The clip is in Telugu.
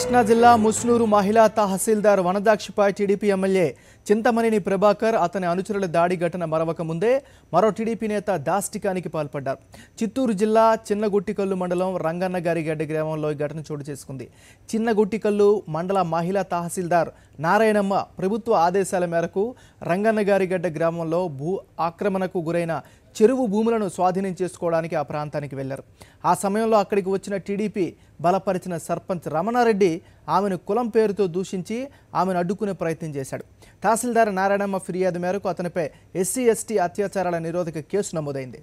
కృష్ణా జిల్లా ముస్నూరు మహిళా తహసీల్దార్ వనదాక్షిపై టీడీపీ ఎమ్మెల్యే చింతమనేని ప్రభాకర్ అతని అనుచరుల దాడి ఘటన మరవక ముందే మరో టీడీపీ నేత దాష్టికానికి పాల్పడ్డారు. చిత్తూరు జిల్లా చిన్నగుట్టికల్లు మండలం రంగన్నగారిగడ్డ గ్రామంలో ఈ ఘటన చోటు చేసుకుంది. చిన్నగుట్టికల్లు మండల మహిళా తహసీల్దార్ నారాయణమ్మ ప్రభుత్వ ఆదేశాల మేరకు రంగన్నగారిగడ్డ గ్రామంలో భూ ఆక్రమణకు గురైన చెరువు భూములను స్వాధీనం చేసుకోవడానికి ఆ ప్రాంతానికి వెళ్లారు. ఆ సమయంలో అక్కడికి వచ్చిన టీడీపీ బలపరిచిన సర్పంచ్ రమణారెడ్డి ఆమెను కులం పేరుతో దూషించి ఆమెను అడ్డుకునే ప్రయత్నం చేశాడు. తహసీల్దార్ నారాయణమ్మ ఫిర్యాదు మేరకు అతనిపై ఎస్సీ ఎస్టీ అత్యాచారాల నిరోధక కేసు నమోదైంది.